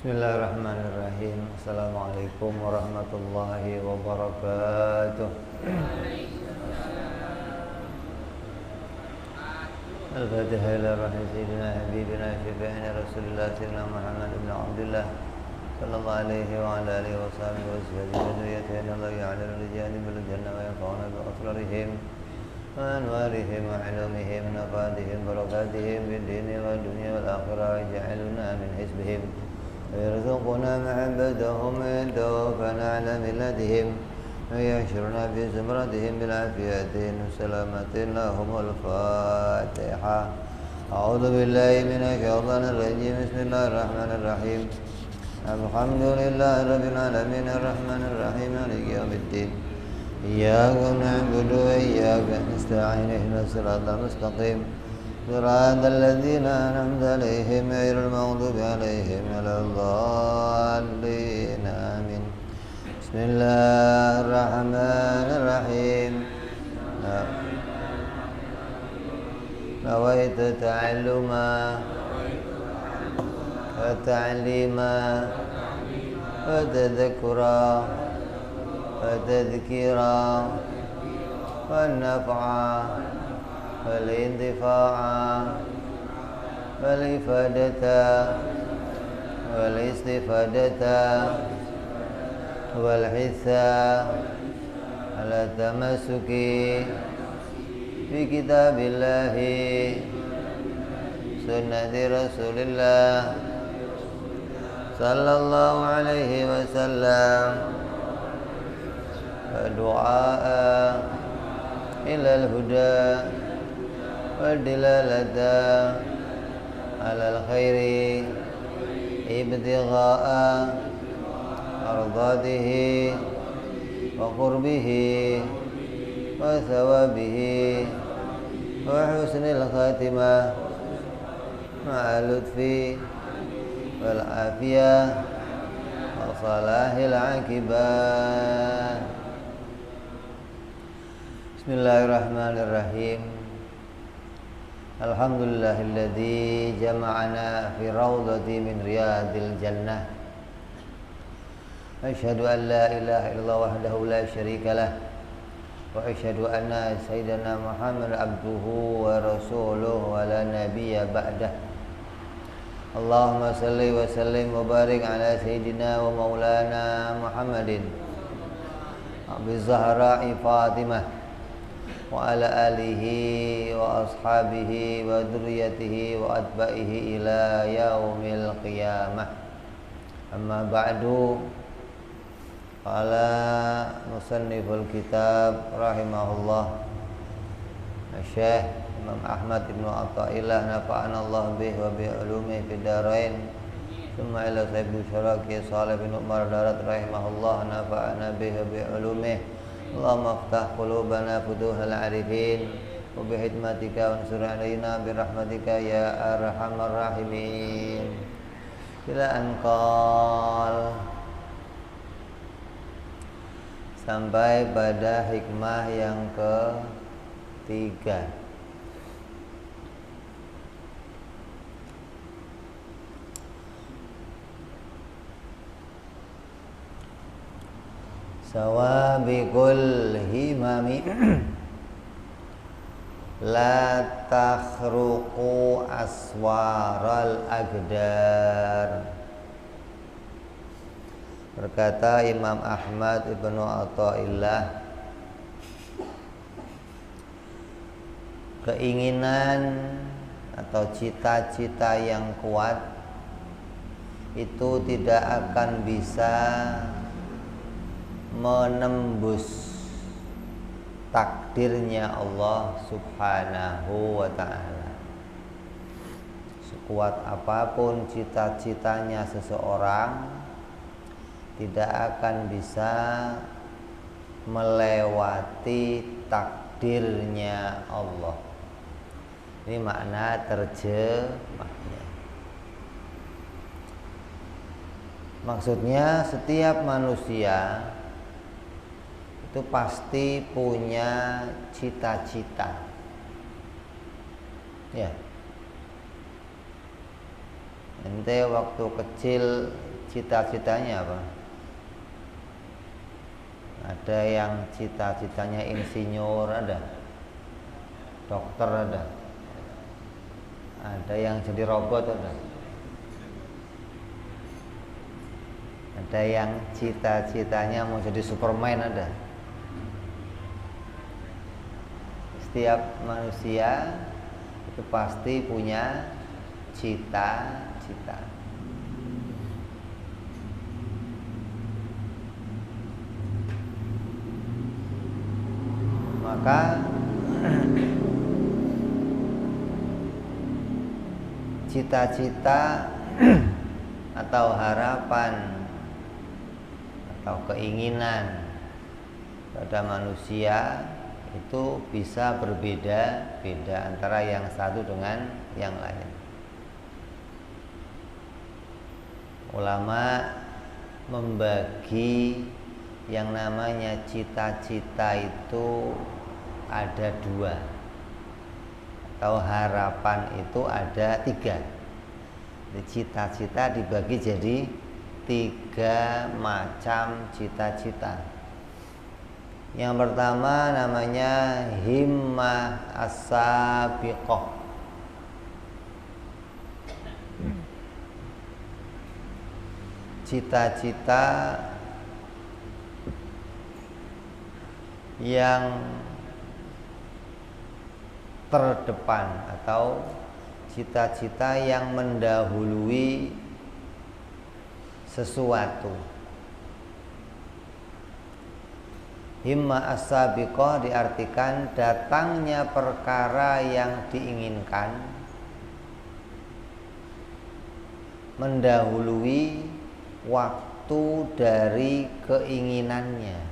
Bismillahirrahmanirrahim. Assalamualaikum warahmatullahi wabarakatuh. Al-Fatihah ila rahmi sayyidina habibina syafi'ina Rasulullah sayyidina Muhammad ibn Abdullah sallallahu alaihi wa ala alihi wa sahbihi wa zurriyyatihi Allah ya'lamu rijali bil jannah wa yaqawna bi asrarihim wa anwarihim wa ilumihim nafadihim barakatihim bid dini wa dunya wal akhirah ja'aluna min hizbihim ويرزقنا محبتهم ويتوفنا على ملتهم ويحشرنا في زمرتهم بالعافية والسلامة لهم الفاتحة. أعوذ بالله من الشيطان الرجيم. بسم الله الرحمن الرحيم. الحمد لله رب العالمين الرحمن الرحيم مالك يوم الدين إياك نعبد وإياك نستعين اهدنا الصراط المستقيم صراط الذين أنعمت عليهم غير المغضوب عليهم ولا الضالين آمين. بسم الله الرحمن الرحيم. نويت تعلما وتعليما وتذكرا وتذكيرا والنفعا والانتفاع والإفادة والاستفادة والحث على التمسك بكتاب الله سنة رسول الله صلى الله عليه وسلم ودعاء إلى الهدى والدلالة على الخير ابتغاء مرضاته وقربه وثوابه وحسن الخاتمة مع اللطف والعافية وصلاح العاقبة. Bismillahirrahmanirrahim. Alhamdulillahilladzi jama'ana fi rawdati min riyadil jannah. Asyhadu an la ilaha illallah wahdahu la syarika lah wa asyhadu anna sayyidana Muhammad abduhu wa rasuluhu wa la nabiyya ba'dah. Allahumma salli wa sallim wa barik ala sayyidina wa maulana Muhammadin Abi Zahra'i Fatimah wa ala alihi wa ashabihi wa dzurriyyatihi wa atba'ihi ila yaumil qiyamah. Amma ba'du. Qala musanniful kitab rahimahullah Syekh Imam Ahmad ibn Athaillah nafa'ana Allah bih wa bi ulumihi fid darain. Summa ila sahibi syaraki Salih bin Umar darat rahimahullah nafa'ana bih wa bi ulumihi. Allahumma aftah qulubana futuhal arifin wa bihikmatika wansur alaina birahmatika ya arhamar rahimin. Ila anqal, sampai pada hikmah yang ketiga. Sawabikul himami la takhruqu aswaral agdar. Berkata Imam Ahmad ibnu Athaillah, keinginan atau cita-cita yang kuat itu tidak akan bisa menembus takdirnya Allah subhanahu wa ta'ala. Sekuat apapun cita-citanya seseorang, tidak akan bisa melewati takdirnya Allah. Ini makna terjemahnya. Maksudnya setiap manusia itu pasti punya cita-cita. Ya. Ente waktu kecil cita-citanya apa? Ada yang cita-citanya insinyur, ada dokter, ada yang jadi robot, ada yang cita-citanya mau jadi Superman, ada. Setiap manusia itu pasti punya cita-cita. Maka cita-cita atau harapan atau keinginan pada manusia itu bisa berbeda-beda antara yang satu dengan yang lain. Ulama membagi yang namanya cita-cita itu ada dua, atau harapan itu ada tiga. Cita-cita dibagi jadi tiga macam cita-cita. Yang pertama namanya himmah as-sabiqah. Cita-cita yang terdepan atau cita-cita yang mendahului sesuatu. Himmah as-sabiqah diartikan datangnya perkara yang diinginkan mendahului waktu dari keinginannya.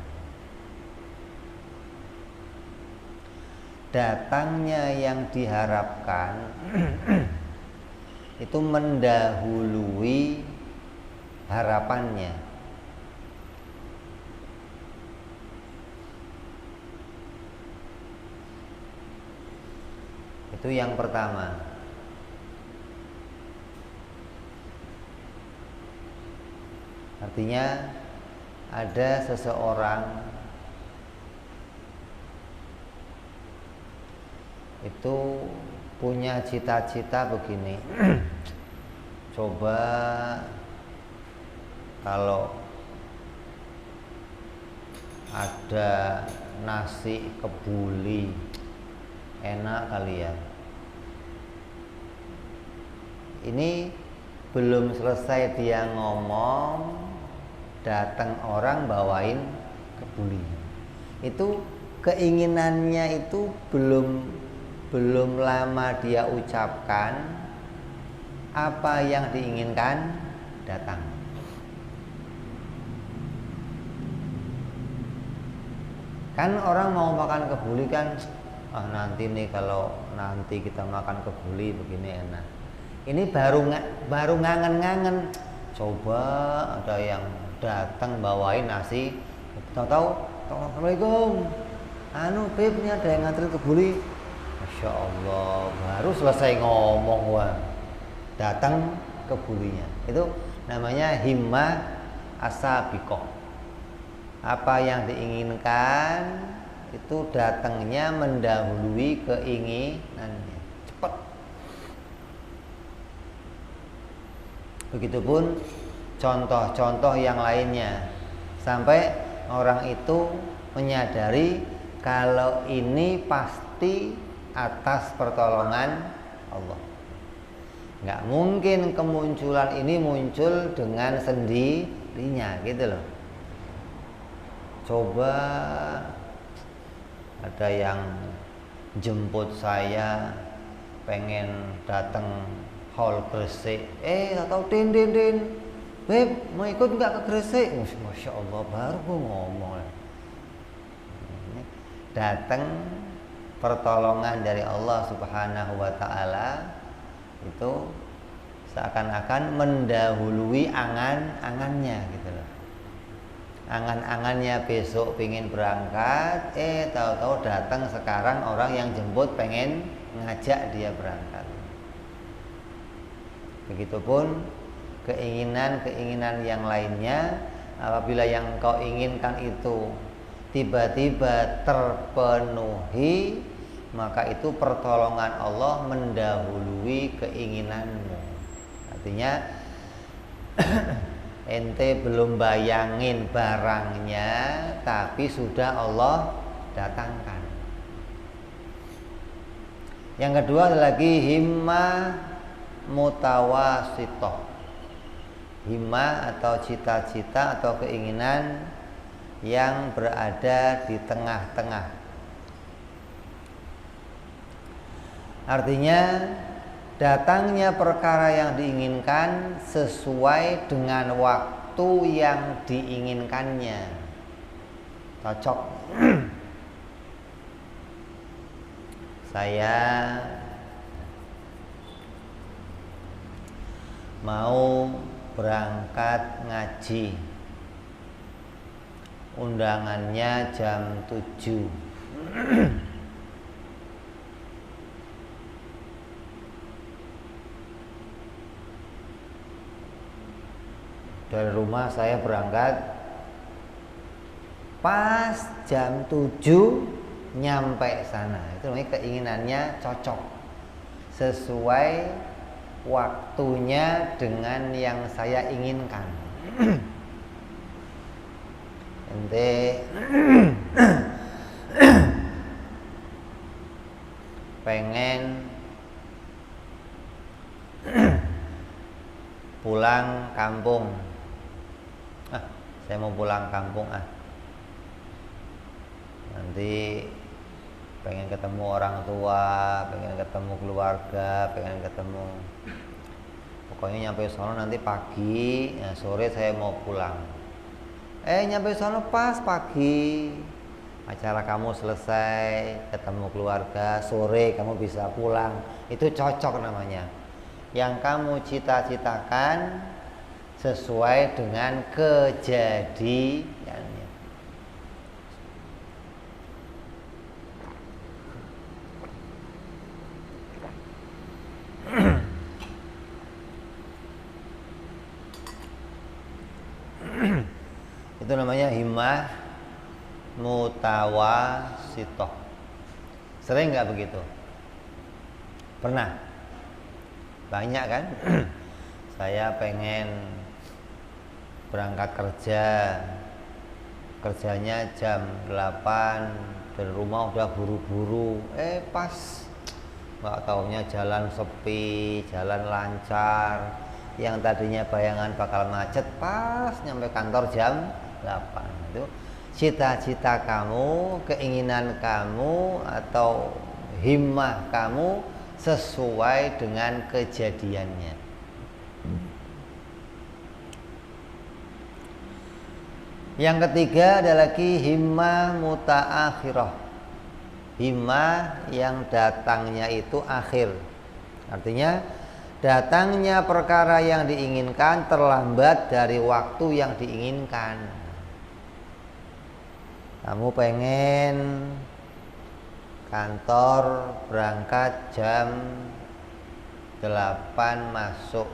Datangnya yang diharapkan itu mendahului harapannya. Itu yang pertama. Artinya ada seseorang itu punya cita-cita begini. Coba kalau ada nasi kebuli enak kali ya. Ini belum selesai dia ngomong, datang orang bawain kebuli. Itu keinginannya itu belum lama dia ucapkan, apa yang diinginkan datang. Kan orang mau makan kebuli kan, nanti nih kalau nanti kita makan kebuli begini enak. Ini baru ngangen-ngangen. Coba ada yang datang bawain nasi, tahu-tahu, assalamualaikum. Beb, ini ada yang ngantri kebuli. Masya Allah, baru selesai ngomong datang kebulinya. Itu namanya himmah as-sabiqah. Apa yang diinginkan itu datangnya mendahului keinginannya. Cepat. Begitupun contoh-contoh yang lainnya, sampai orang itu menyadari kalau ini pasti atas pertolongan Allah. Nggak mungkin kemunculan ini muncul dengan sendirinya, gitu loh. Coba ada yang jemput saya pengen datang hall Gresik, atau din, Beb, mau ikut nggak ke Gresik? Masya Allah, baru gue ngomong. Datang pertolongan dari Allah Subhanahu wa ta'ala itu seakan-akan mendahului angan-angannya, gitu loh. Angan-angannya besok pengen berangkat, tahu-tahu datang sekarang orang yang jemput pengen ngajak dia berangkat. Begitupun keinginan-keinginan yang lainnya. Apabila yang kau inginkan itu tiba-tiba terpenuhi, maka itu pertolongan Allah mendahului keinginanmu. Artinya ente belum bayangin barangnya, tapi sudah Allah datangkan. Yang kedua lagi himmah mutawasithah. Himmah atau cita-cita atau keinginan yang berada di tengah-tengah. Artinya datangnya perkara yang diinginkan sesuai dengan waktu yang diinginkannya. Cocok. Saya mau berangkat ngaji, undangannya jam 7. Dari rumah saya berangkat pas jam 7 nyampe sana. Itu namanya keinginannya cocok, sesuai waktunya dengan yang saya inginkan. Ente pengen pulang kampung. Saya mau pulang kampung nanti pengen ketemu orang tua, pengen ketemu keluarga, pengen ketemu, pokoknya nyampe sono nanti pagi, ya sore saya mau pulang. Nyampe sono pas pagi, acara kamu selesai, ketemu keluarga, sore kamu bisa pulang. Itu cocok namanya. Yang kamu cita-citakan sesuai dengan kejadiannya. Itu namanya himmah mutawasithah. Sering nggak begitu? Pernah? Banyak kan? Saya pengen berangkat kerja, kerjanya jam 8, dari rumah udah buru-buru. Pas nggak taunya jalan sepi, jalan lancar. Yang tadinya bayangan bakal macet, pas nyampe kantor jam 8. Itu cita-cita kamu, keinginan kamu atau himmah kamu sesuai dengan kejadiannya. Yang ketiga ada lagi himmah mutaakhirah. Himmah yang datangnya itu akhir. Artinya datangnya perkara yang diinginkan terlambat dari waktu yang diinginkan. Kamu pengen kantor berangkat jam 8 masuk,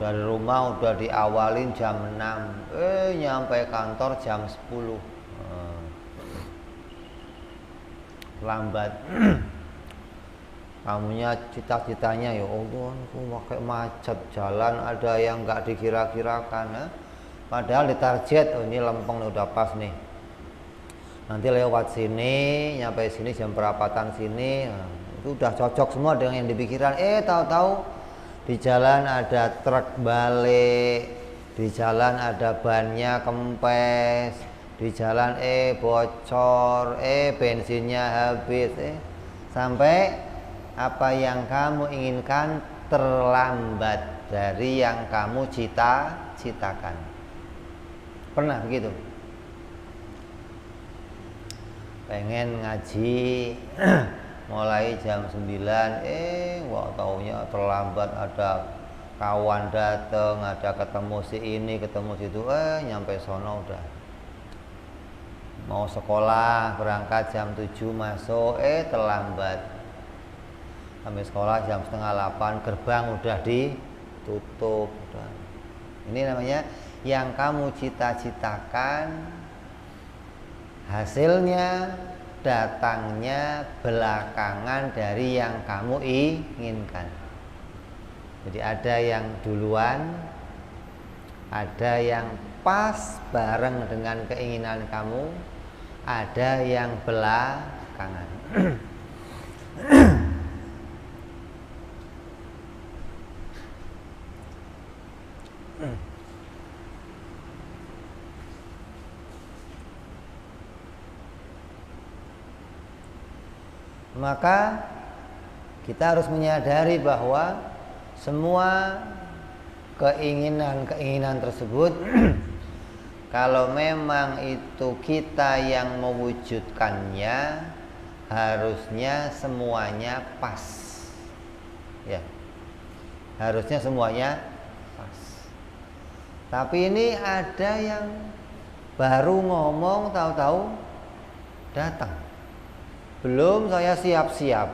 dari rumah udah diawalin jam 6, nyampe kantor jam 10. Lambat. Kamunya cita-citanya ya Allah, aku pakai macet, jalan ada yang nggak dikira-kirakan. Padahal di target, ini lempeng udah pas nih, nanti lewat sini, nyampe sini jam berapaan sini. Itu udah cocok semua dengan yang dipikiran. Tahu-tahu di jalan ada truk balik, di jalan ada bannya kempes, di jalan bocor, bensinnya habis, sampai apa yang kamu inginkan terlambat dari yang kamu cita-citakan. Pernah begitu? Pengen ngaji mulai jam 9, wah taunya terlambat, ada kawan dateng, ada ketemu si ini, ketemu situ, nyampe sono udah mau sekolah, berangkat jam 7 masuk, terlambat. Sampai sekolah jam 7:30, gerbang udah tutup. Ini namanya yang kamu cita-citakan hasilnya datangnya belakangan dari yang kamu inginkan. Jadi ada yang duluan, ada yang pas bareng dengan keinginan kamu, ada yang belakangan. Maka kita harus menyadari bahwa semua keinginan-keinginan tersebut kalau memang itu kita yang mewujudkannya, harusnya semuanya pas. Ya. Harusnya semuanya pas. Tapi ini ada yang baru ngomong tahu-tahu datang. Belum saya siap-siap,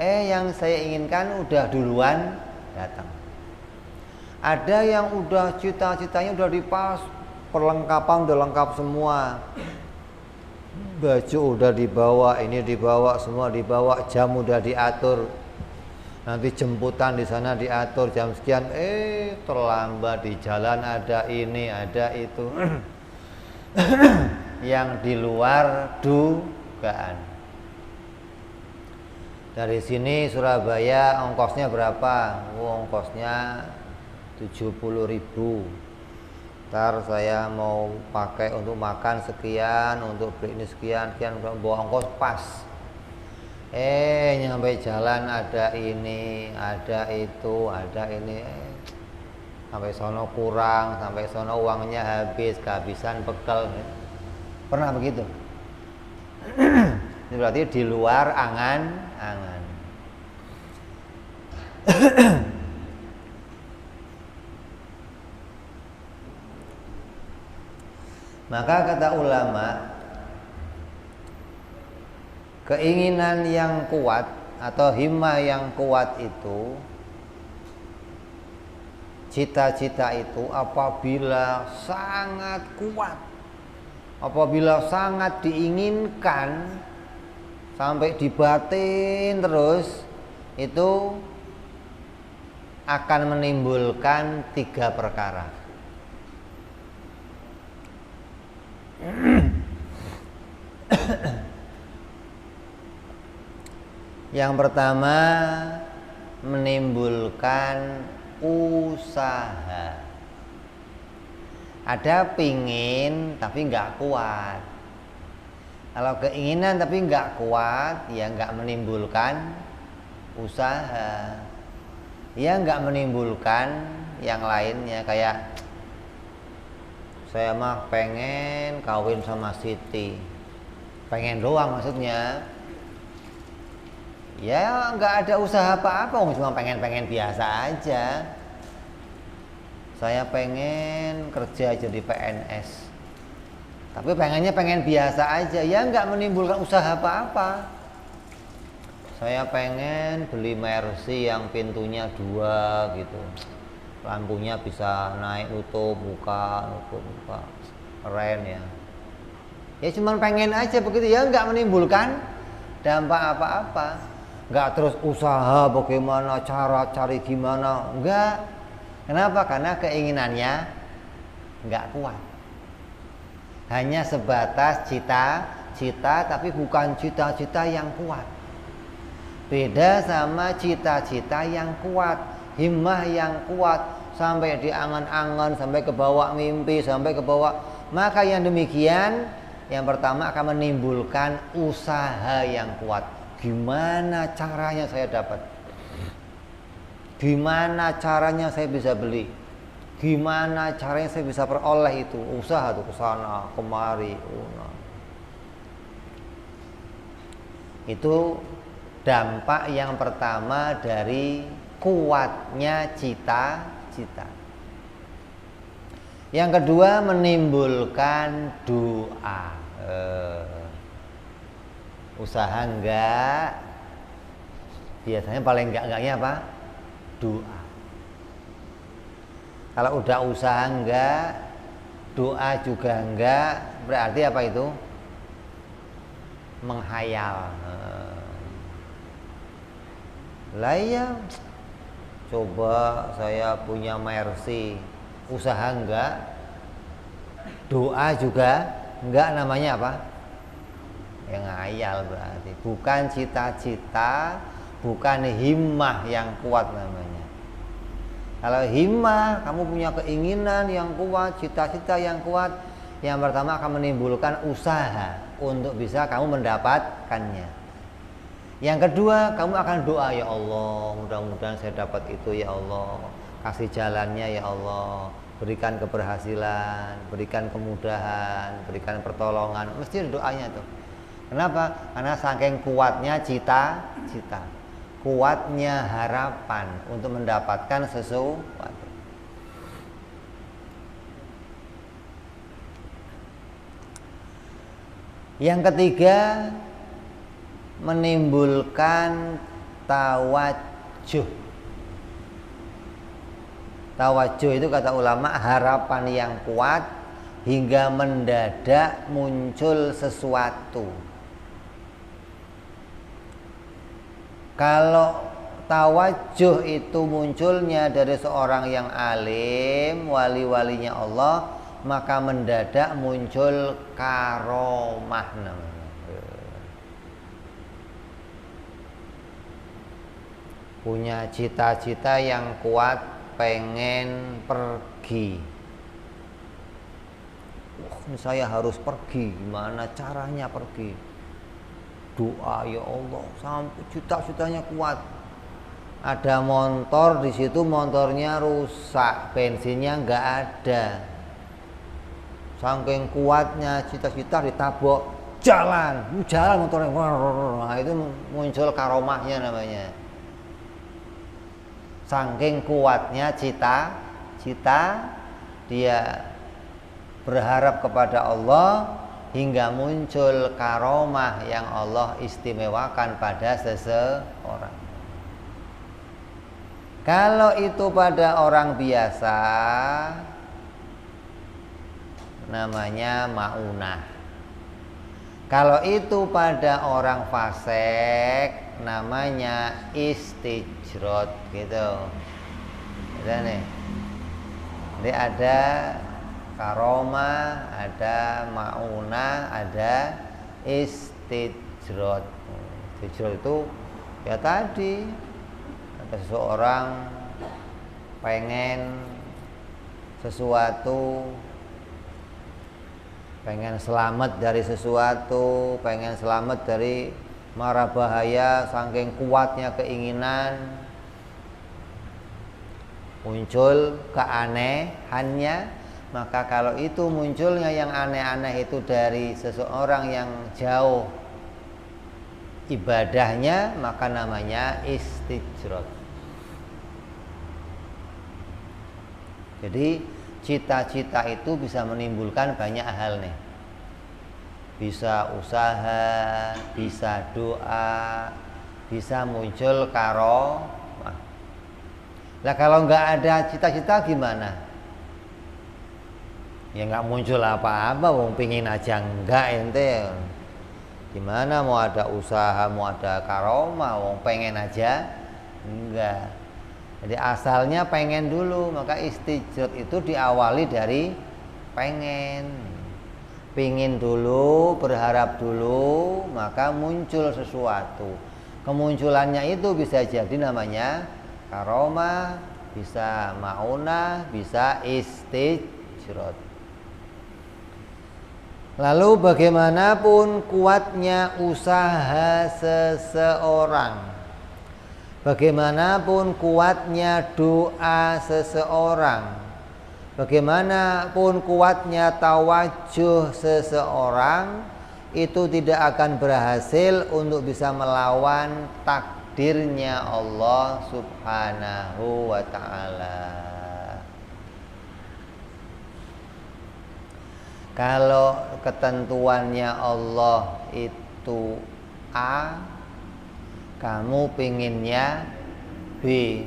yang saya inginkan udah duluan datang. Ada yang udah cita-citanya udah dipas, perlengkapan udah lengkap semua, baju udah dibawa, ini dibawa, semua dibawa, jam udah diatur, nanti jemputan di sana diatur jam sekian, terlambat di jalan, ada ini ada itu yang di luar dugaan. Dari sini Surabaya ongkosnya berapa? Ongkosnya 70.000. Ntar saya mau pakai untuk makan sekian, untuk beli ini sekian, bawa ongkos pas. Nyampe jalan ada ini, ada itu, ada ini. Sampai sono kurang, sampai sono uangnya habis, kehabisan bekal. Pernah begitu? Ini berarti di luar angan-angan. Maka kata ulama, keinginan yang kuat atau himmah yang kuat itu, cita-cita itu apabila sangat kuat, apabila sangat diinginkan sampai dibatin terus, itu akan menimbulkan 3 perkara. Yang pertama, menimbulkan usaha. Ada pingin tapi nggak kuat. Kalau keinginan tapi nggak kuat, ya nggak menimbulkan usaha. Ya nggak menimbulkan yang lainnya. Kayak saya mah pengen kawin sama Siti, pengen doang maksudnya. Ya nggak ada usaha apa-apa, cuma pengen-pengen biasa aja. Saya pengen kerja jadi PNS, tapi pengennya pengen biasa aja, ya nggak menimbulkan usaha apa-apa. Saya pengen beli Mercy yang pintunya 2 gitu, lampunya bisa naik nutup buka, keren ya. Ya cuman pengen aja begitu, ya nggak menimbulkan dampak apa-apa. Nggak terus usaha bagaimana, cara cari gimana, enggak. Kenapa? Karena keinginannya nggak kuat. Hanya sebatas cita-cita, tapi bukan cita-cita yang kuat. Beda sama cita-cita yang kuat, himmah yang kuat, sampai diangan-angan, sampai ke bawah mimpi, sampai ke bawah. Maka yang demikian, yang pertama akan menimbulkan usaha yang kuat. Gimana caranya saya dapat? Gimana caranya saya bisa beli? Gimana caranya saya bisa peroleh itu? Usaha tuh ke sana, kemari. Itu dampak yang pertama dari kuatnya cita-cita. Yang kedua, menimbulkan doa. Usaha enggak, biasanya paling enggaknya apa? Doa. Kalau udah usaha enggak, doa juga enggak, berarti apa itu? Menghayal. Lah iya, coba saya punya Mercy, usaha enggak, doa juga enggak, namanya apa? Yang ngayal berarti. Bukan cita-cita, bukan himmah yang kuat namanya. Kalau himmah, kamu punya keinginan yang kuat, cita-cita yang kuat, yang pertama akan menimbulkan usaha untuk bisa kamu mendapatkannya. Yang kedua, kamu akan doa, ya Allah, mudah-mudahan saya dapat itu, ya Allah, kasih jalannya, ya Allah, berikan keberhasilan, berikan kemudahan, berikan pertolongan. Mesti doanya tuh. Kenapa? Karena saking kuatnya cita-cita, kuatnya harapan untuk mendapatkan sesuatu. Yang ketiga, menimbulkan tawajuh. Tawajuh itu kata ulama harapan yang kuat hingga mendadak muncul sesuatu. Kalau tawajuh itu munculnya dari seorang yang alim, wali-walinya Allah, maka mendadak muncul karomah namanya. Punya cita-cita yang kuat, pengen pergi. Saya harus pergi, gimana caranya pergi? Doa, ya Allah, sampai cita-citanya kuat. Ada motor di situ, motornya rusak, bensinnya nggak ada. Saking kuatnya cita-cita ditabok, jalan motornya. Nah, itu muncul karomahnya namanya. Saking kuatnya cita-cita, dia berharap kepada Allah hingga muncul karomah yang Allah istimewakan pada seseorang. Kalau itu pada orang biasa, namanya maunah. Kalau itu pada orang fasik, namanya istijrot, gitu. Ada nih. Jadi ada karomah, ada maunah, ada istijrot. Istijrot itu ya tadi ada seseorang pengen sesuatu, pengen selamat dari sesuatu, pengen selamat dari mara bahaya, saking kuatnya keinginan, muncul keanehannya. Maka kalau itu munculnya yang aneh-aneh itu dari seseorang yang jauh ibadahnya, maka namanya istijrot. Jadi cita-cita itu bisa menimbulkan banyak hal nih. Bisa usaha, bisa doa, bisa muncul karomah. Nah kalau nggak ada cita-cita gimana? Ya nggak muncul apa-apa, wong pingin aja enggak ente. Gimana mau ada usaha, mau ada karomah, wong pengen aja enggak. Jadi asalnya pengen dulu, maka istijrot itu diawali dari pengen. Pingin dulu, berharap dulu, maka muncul sesuatu. Kemunculannya itu bisa jadi namanya karomah, bisa maunah, bisa istijrot. Lalu bagaimanapun kuatnya usaha seseorang, bagaimanapun kuatnya doa seseorang, bagaimanapun kuatnya tawajuh seseorang, itu tidak akan berhasil untuk bisa melawan takdirnya Allah Subhanahu wa ta'ala. Kalau ketentuannya Allah itu A, kamu pinginnya B,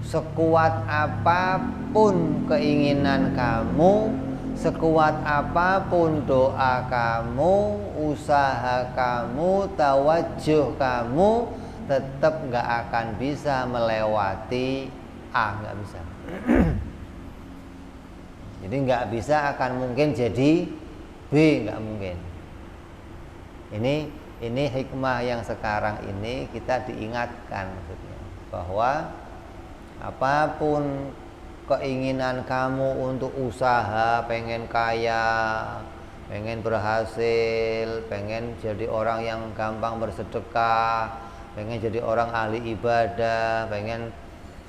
sekuat apapun keinginan kamu, sekuat apapun doa kamu, usaha kamu, tawajuh kamu, tetap nggak akan bisa melewati A, nggak bisa. Jadi nggak bisa akan mungkin jadi B, nggak mungkin. Ini hikmah yang sekarang ini kita diingatkan maksudnya, bahwa apapun keinginan kamu untuk usaha, pengen kaya, pengen berhasil, pengen jadi orang yang gampang bersedekah, pengen jadi orang ahli ibadah, pengen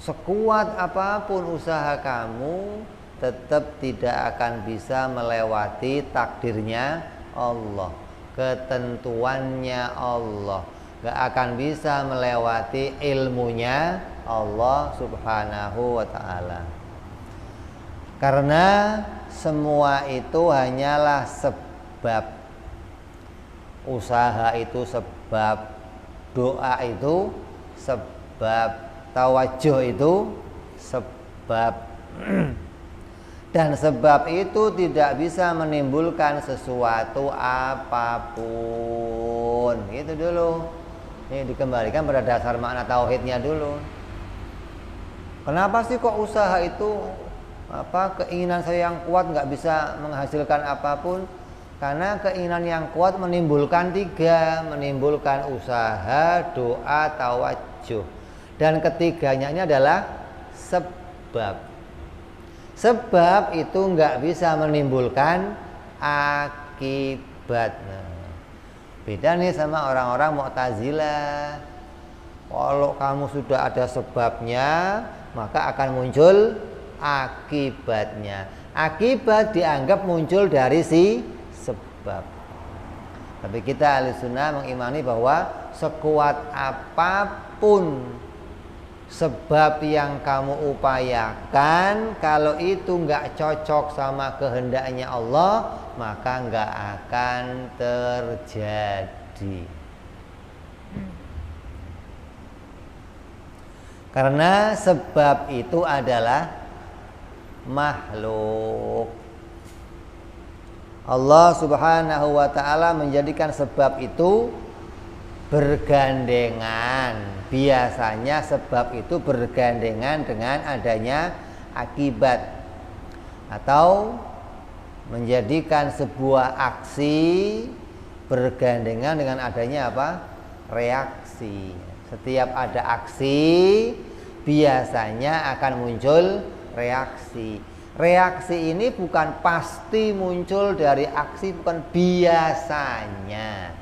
sekuat apapun usaha kamu, tetap tidak akan bisa melewati takdirnya Allah, ketentuannya Allah, gak akan bisa melewati ilmunya Allah subhanahu wa ta'ala. Karena semua itu hanyalah sebab. Usaha itu sebab, doa itu sebab, tawajuh itu sebab. Dan sebab itu tidak bisa menimbulkan sesuatu apapun. Gitu dulu. Ini dikembalikan pada dasar makna tauhidnya dulu. Kenapa sih kok usaha itu keinginan saya yang kuat nggak bisa menghasilkan apapun? Karena keinginan yang kuat menimbulkan tiga, menimbulkan usaha, doa, tawajuh. Dan ketiganya ini adalah sebab. Sebab itu nggak bisa menimbulkan akibat. Nah, beda nih sama orang-orang Mu'tazilah. Kalau kamu sudah ada sebabnya, maka akan muncul akibatnya. Akibat dianggap muncul dari si sebab. Tapi kita Ahlussunnah mengimani bahwa sekuat apapun sebab yang kamu upayakan, kalau itu nggak cocok sama kehendaknya Allah, maka nggak akan terjadi. Karena sebab itu adalah makhluk. Allah subhanahu wa ta'ala menjadikan sebab itu bergandengan. Biasanya sebab itu bergandengan dengan adanya akibat, atau menjadikan sebuah aksi bergandengan dengan adanya reaksi. Setiap ada aksi biasanya akan muncul reaksi. Reaksi ini bukan pasti muncul dari aksi, bukan biasanya.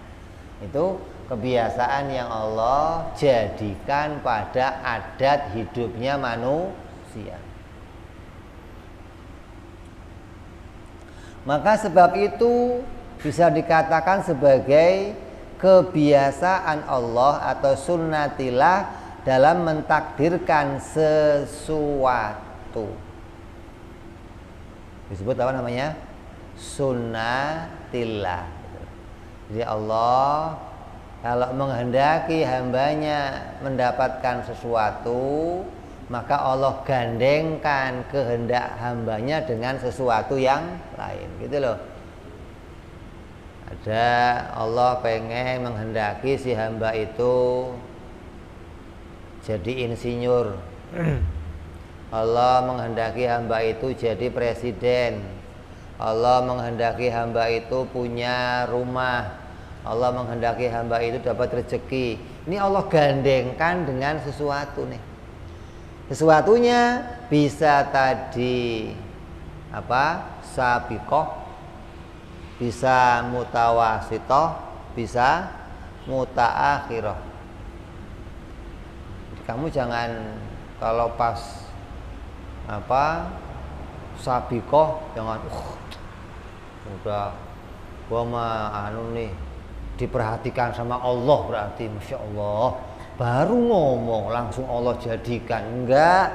Itu kebiasaan yang Allah jadikan pada adat hidupnya manusia. Maka sebab itu bisa dikatakan sebagai kebiasaan Allah atau sunnatillah dalam mentakdirkan sesuatu. Disebut apa namanya? Sunnatillah. Jadi Allah kalau menghendaki hambanya mendapatkan sesuatu, maka Allah gandengkan kehendak hambanya dengan sesuatu yang lain, gitu loh. Ada Allah pengen menghendaki si hamba itu jadi insinyur. Allah menghendaki hamba itu jadi presiden. Allah menghendaki hamba itu punya rumah. Allah menghendaki hamba itu dapat rezeki. Ini Allah gandengkan dengan sesuatu nih. Sesuatunya bisa tadi sabiqoh, bisa mutawasitoh, bisa mutaakhirah. Kamu jangan kalau pas sabiqoh jangan udah gua mah nih diperhatikan sama Allah, berarti Masya Allah baru ngomong langsung Allah jadikan. Enggak,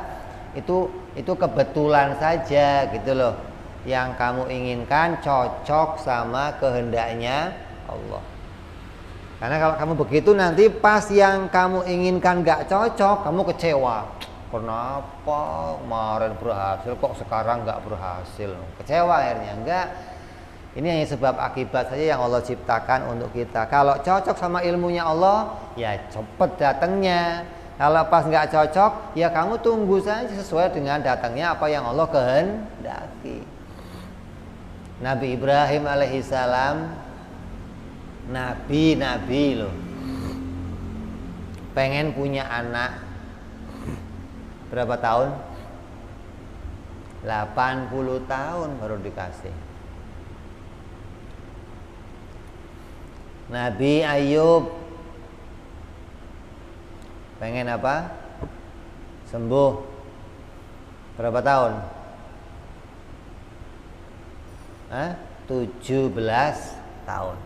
itu kebetulan saja gitu loh. Yang kamu inginkan cocok sama kehendaknya Allah. Karena kalau kamu begitu, nanti pas yang kamu inginkan gak cocok, kamu kecewa. kenapa kemarin berhasil kok sekarang nggak berhasil, kecewa akhirnya. Enggak, ini hanya sebab akibat saja yang Allah ciptakan untuk kita. Kalau cocok sama ilmunya Allah, ya cepet datangnya. Kalau pas nggak cocok, ya kamu tunggu saja sesuai dengan datangnya apa yang Allah kehendaki. Nabi Ibrahim alaihissalam, nabi loh, pengen punya anak. Berapa tahun? 80 tahun baru dikasih. Nabi Ayub pengen apa? Sembuh. Berapa tahun? 17 tahun.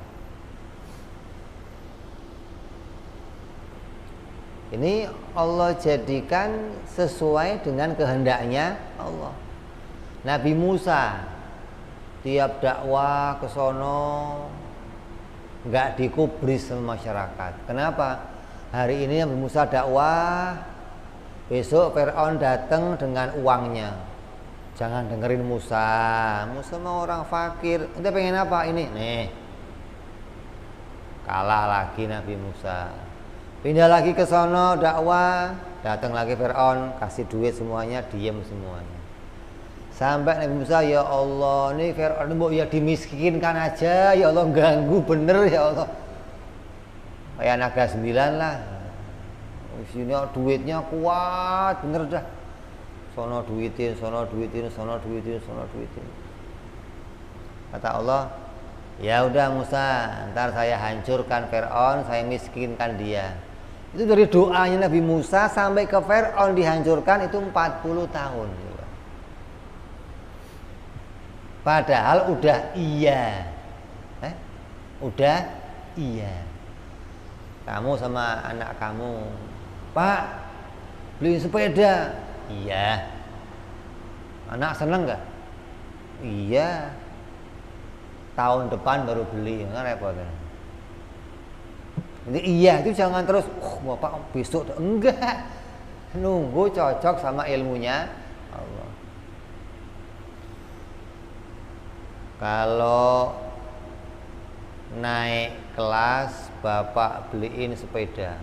Ini Allah jadikan sesuai dengan kehendaknya Allah. Nabi Musa tiap dakwah ke sono nggak dikubris sama masyarakat. Kenapa? Hari ini Nabi Musa dakwah, besok Fir'aun datang dengan uangnya. Jangan dengerin Musa. Musa mau orang fakir. Ente pengen apa ini? Nih. Kalah lagi Nabi Musa. Pindah lagi ke sono dakwah, datang lagi Fir'aun, kasih duit semuanya, diem semuanya. Sampai Nabi Musa, ya Allah, nih Fir'aun mau ya dimiskinkan aja, ya Allah ganggu bener ya Allah. Kayak anak kelas 9 lah. Sini duitnya kuat bener dah. Sono duitin. Kata Allah, ya udah Musa, ntar saya hancurkan Fir'aun, saya miskinkan dia. Itu dari doanya Nabi Musa sampai ke Fir'aun dihancurkan itu 40 tahun. Padahal udah iya. Udah iya. Kamu sama anak kamu, Pak, beli sepeda. Iya. Anak seneng gak? Iya. Tahun depan baru beli, nggak repot. Jadi iya itu jangan terus, Bapak besok enggak. Nunggu cocok sama ilmunya Allah. Kalau naik kelas Bapak beliin sepeda.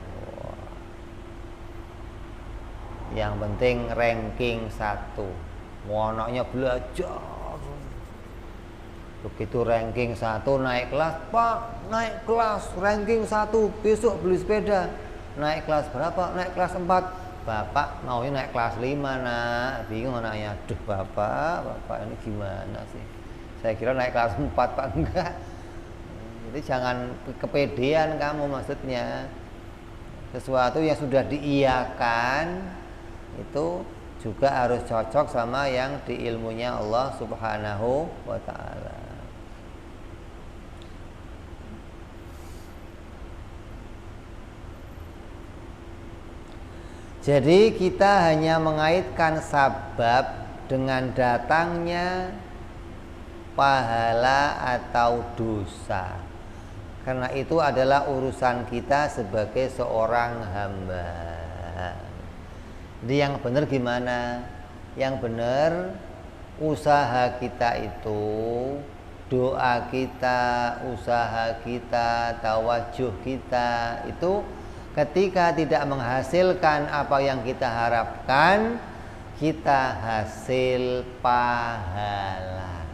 Yang penting ranking 1. Monoknya belajar. Begitu ranking 1 naik kelas, Pak naik kelas ranking 1, besok beli sepeda. Naik kelas berapa? Naik kelas 4. Bapak maunya naik kelas 5 nak. Bingung anaknya, aduh bapak ini gimana sih? Saya kira naik kelas 4 Pak, enggak. Jadi jangan kepedean kamu, maksudnya sesuatu yang sudah diiyakan itu juga harus cocok sama yang di ilmunya Allah Subhanahu wa ta'ala. Jadi kita hanya mengaitkan sabab dengan datangnya pahala atau dosa. Karena itu adalah urusan kita sebagai seorang hamba. Jadi yang benar gimana? Yang benar usaha kita itu, doa kita, usaha kita, tawajuh kita itu ketika tidak menghasilkan apa yang kita harapkan, kita hasil pahala.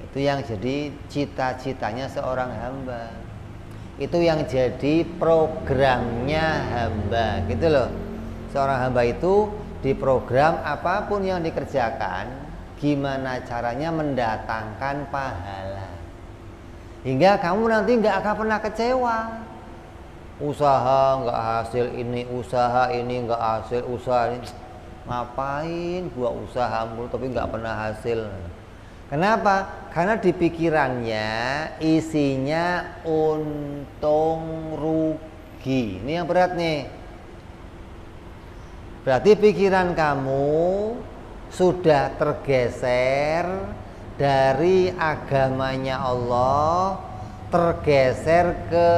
Itu yang jadi cita-citanya seorang hamba. Itu yang jadi programnya hamba, gitu loh. Seorang hamba itu diprogram apapun yang dikerjakan, gimana caranya mendatangkan pahala. Hingga kamu nanti nggak akan pernah kecewa. Usaha nggak hasil ini, usaha ini nggak hasil, usaha ini ngapain gua usaha mulu tapi nggak pernah hasil. Kenapa? Karena di pikirannya isinya untung rugi. Ini yang berat nih. Berarti pikiran kamu sudah tergeser dari agamanya Allah, tergeser ke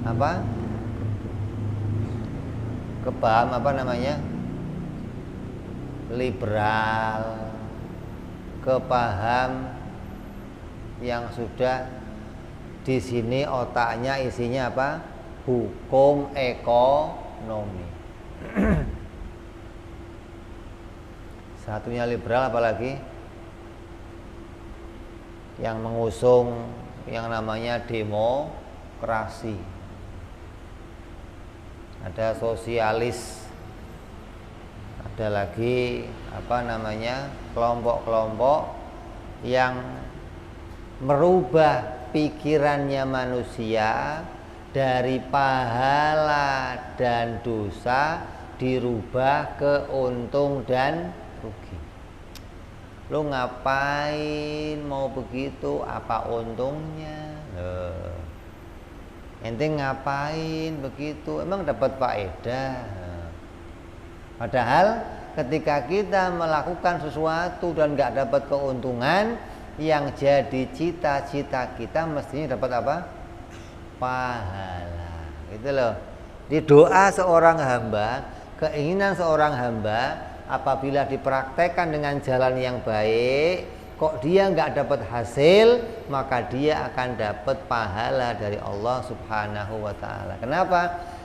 apa? Ke kepaham apa namanya, liberal, kepaham yang sudah di sini otaknya isinya apa, hukum ekonomi. Satunya liberal, apalagi yang mengusung yang namanya demokrasi. Ada sosialis, ada lagi apa namanya, kelompok-kelompok yang merubah pikirannya manusia dari pahala dan dosa dirubah ke untung dan rugi. Lu ngapain mau begitu, apa untungnya? Ente ngapain begitu, emang dapat faedah? Padahal ketika kita melakukan sesuatu dan gak dapat keuntungan, yang jadi cita-cita kita mestinya dapat apa? Pahala. Gitu loh. Di doa seorang hamba, keinginan seorang hamba, apabila dipraktekkan dengan jalan yang baik, kok dia nggak dapat hasil, maka dia akan dapat pahala dari Allah Subhanahu wa ta'ala. Kenapa?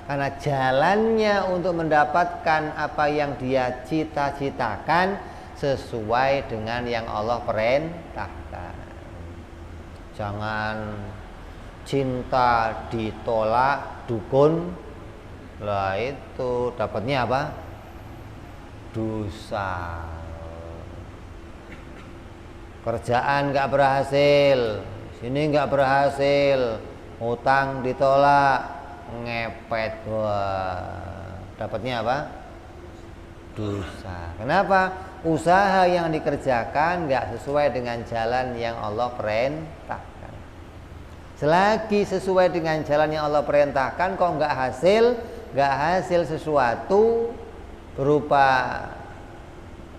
Karena jalannya untuk mendapatkan apa yang dia cita-citakan sesuai dengan yang Allah perintahkan. Jangan cinta ditolak dukun, lah itu dapatnya apa? Dosa. Kerjaan nggak berhasil, sini nggak berhasil, hutang ditolak, ngepet, wah, dapatnya apa? Dosa. Kenapa? Usaha yang dikerjakan nggak sesuai dengan jalan yang Allah perintahkan. Selagi sesuai dengan jalan yang Allah perintahkan, kok nggak hasil sesuatu berupa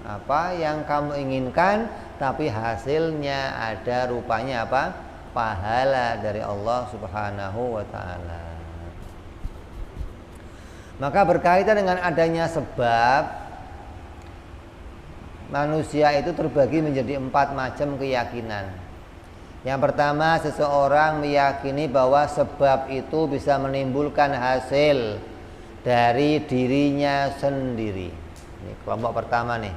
apa yang kamu inginkan, tapi hasilnya ada rupanya apa? Pahala dari Allah Subhanahu wa ta'ala. Maka berkaitan dengan adanya sebab, manusia itu terbagi menjadi 4 macam keyakinan. Yang pertama, seseorang meyakini bahwa sebab itu bisa menimbulkan hasil dari dirinya sendiri. Ini kelompok pertama nih.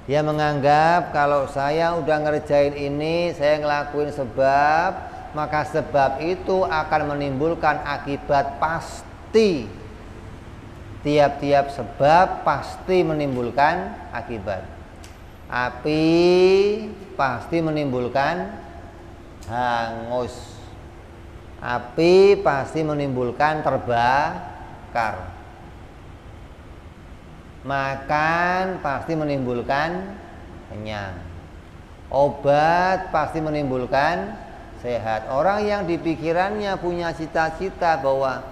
Dia menganggap kalau saya udah ngerjain ini, saya ngelakuin sebab, maka sebab itu akan menimbulkan akibat pasti. Tiap-tiap sebab pasti menimbulkan akibat. Api pasti menimbulkan hangus. Api pasti menimbulkan terbakar. Makan pasti menimbulkan kenyang. Obat pasti menimbulkan sehat. Orang yang di pikirannya punya cita-cita bahwa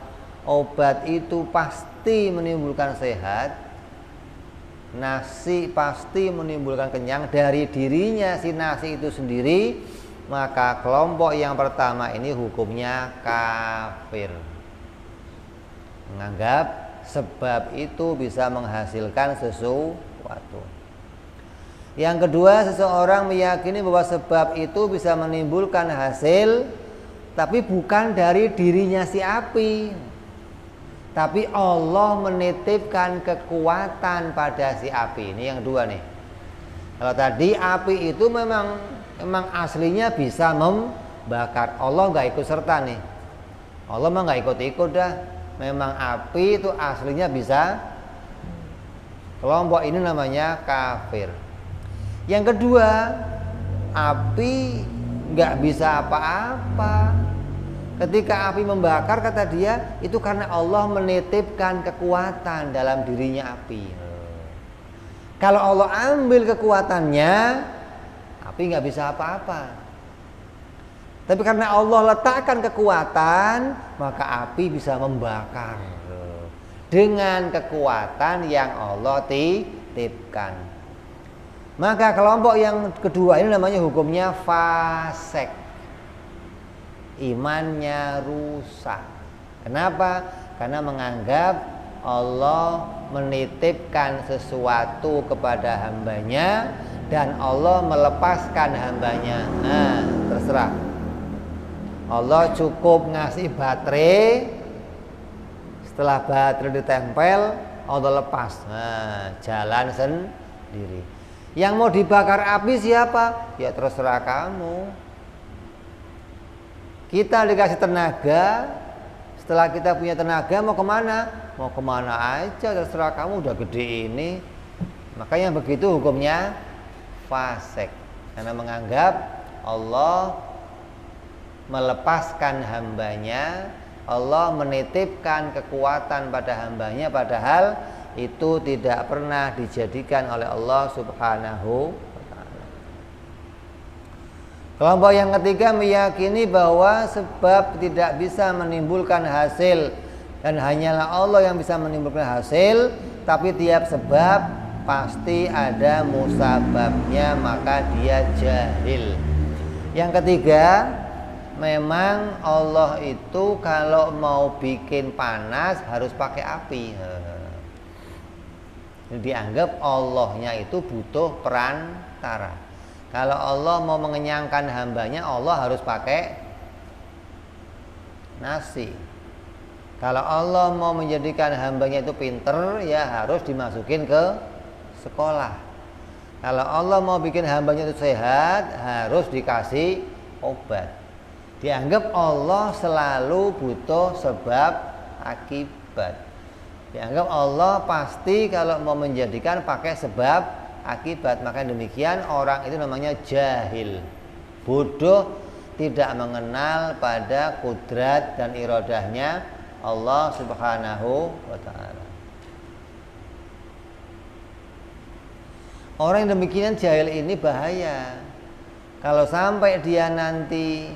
obat itu pasti menimbulkan sehat, nasi pasti menimbulkan kenyang dari dirinya si nasi itu sendiri, maka kelompok yang pertama ini hukumnya kafir. Menganggap sebab itu bisa menghasilkan sesuatu. Yang kedua, seseorang meyakini bahwa sebab itu bisa menimbulkan hasil, tapi bukan dari dirinya si api, tapi Allah menitipkan kekuatan pada si api. Ini yang kedua nih. Kalau tadi api itu memang aslinya bisa membakar, Allah nggak ikut serta nih. Allah mah nggak ikut-ikut dah. Memang api itu aslinya bisa. Kelompok ini namanya kafir. Yang kedua, api nggak bisa apa-apa. Ketika api membakar, kata dia, itu karena Allah menitipkan kekuatan dalam dirinya api. Kalau Allah ambil kekuatannya, api nggak bisa apa-apa. Tapi karena Allah letakkan kekuatan, maka api bisa membakar dengan kekuatan yang Allah titipkan. Maka kelompok yang kedua ini namanya hukumnya fasik. Imannya rusak. Kenapa? Karena menganggap Allah menitipkan sesuatu kepada hambanya dan Allah melepaskan hambanya. Nah, terserah. Allah cukup ngasih baterai, setelah baterai ditempel Allah lepas. Nah, jalan sendiri. Yang mau dibakar api siapa? Ya terserah kamu. Kita dikasih tenaga. Setelah kita punya tenaga mau kemana? Mau kemana aja terserah kamu, udah gede ini. Makanya begitu hukumnya fasik, karena menganggap Allah melepaskan hambanya, Allah menitipkan kekuatan pada hambanya, padahal itu tidak pernah dijadikan oleh Allah Subhanahu wa ta'ala. Kelompok yang ketiga meyakini bahwa sebab tidak bisa menimbulkan hasil dan hanyalah Allah yang bisa menimbulkan hasil, tapi tiap sebab pasti ada musababnya, maka dia jahil. Yang ketiga, memang Allah itu kalau mau bikin panas harus pakai api. Dianggap Allahnya itu butuh perantara. Kalau Allah mau mengenyangkan hambanya, Allah harus pakai nasi. Kalau Allah mau menjadikan hambanya itu pinter, ya harus dimasukin ke sekolah. Kalau Allah mau bikin hambanya itu sehat, harus dikasih obat. Dianggap Allah selalu butuh sebab akibat. Dianggap Allah pasti kalau mau menjadikan pakai sebab akibat. Maka demikian orang itu namanya jahil, bodoh, tidak mengenal pada kudrat dan iradahnya Allah Subhanahu wa ta'ala. Orang yang demikian jahil ini bahaya. Kalau sampai dia nanti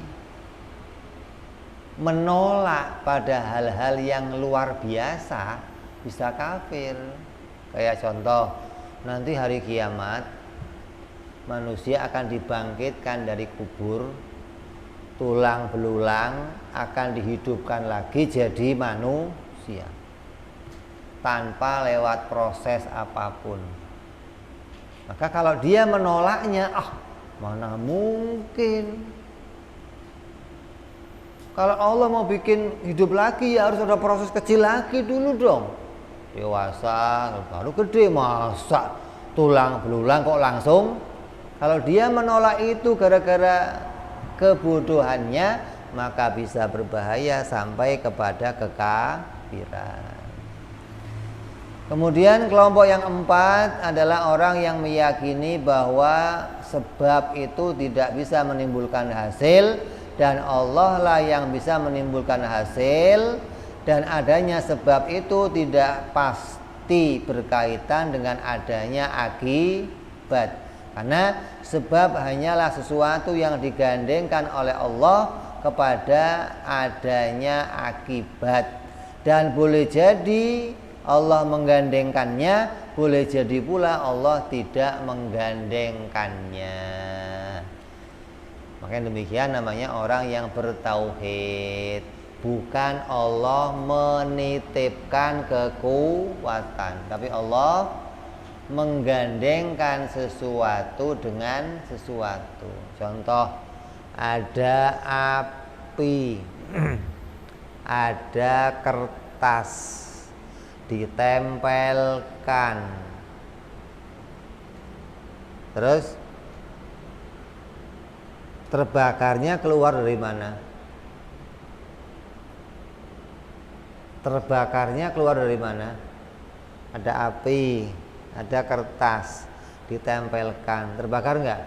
menolak pada hal-hal yang luar biasa, bisa kafir. Kayak contoh, nanti hari kiamat manusia akan dibangkitkan dari kubur, tulang belulang akan dihidupkan lagi jadi manusia tanpa lewat proses apapun. Maka kalau dia menolaknya, mana mungkin. Kalau Allah mau bikin hidup lagi, ya harus ada proses kecil lagi dulu dong. Dewasa, baru gede, masa tulang belulang kok langsung. Kalau dia menolak itu gara-gara kebodohannya, maka bisa berbahaya sampai kepada kekafiran. Kemudian kelompok yang keempat adalah orang yang meyakini bahwa sebab itu tidak bisa menimbulkan hasil dan Allah lah yang bisa menimbulkan hasil, dan adanya sebab itu tidak pasti berkaitan dengan adanya akibat. Karena sebab hanyalah sesuatu yang digandengkan oleh Allah kepada adanya akibat. Dan boleh jadi Allah menggandengkannya, boleh jadi pula Allah tidak menggandengkannya. Makanya demikian namanya orang yang bertauhid. Bukan Allah menitipkan kekuatan, tapi Allah menggandengkan sesuatu dengan sesuatu. Contoh, ada api, ada kertas, ditempelkan, terus terbakarnya keluar dari mana? Terbakarnya keluar dari mana? Ada api, ada kertas, ditempelkan, terbakar enggak?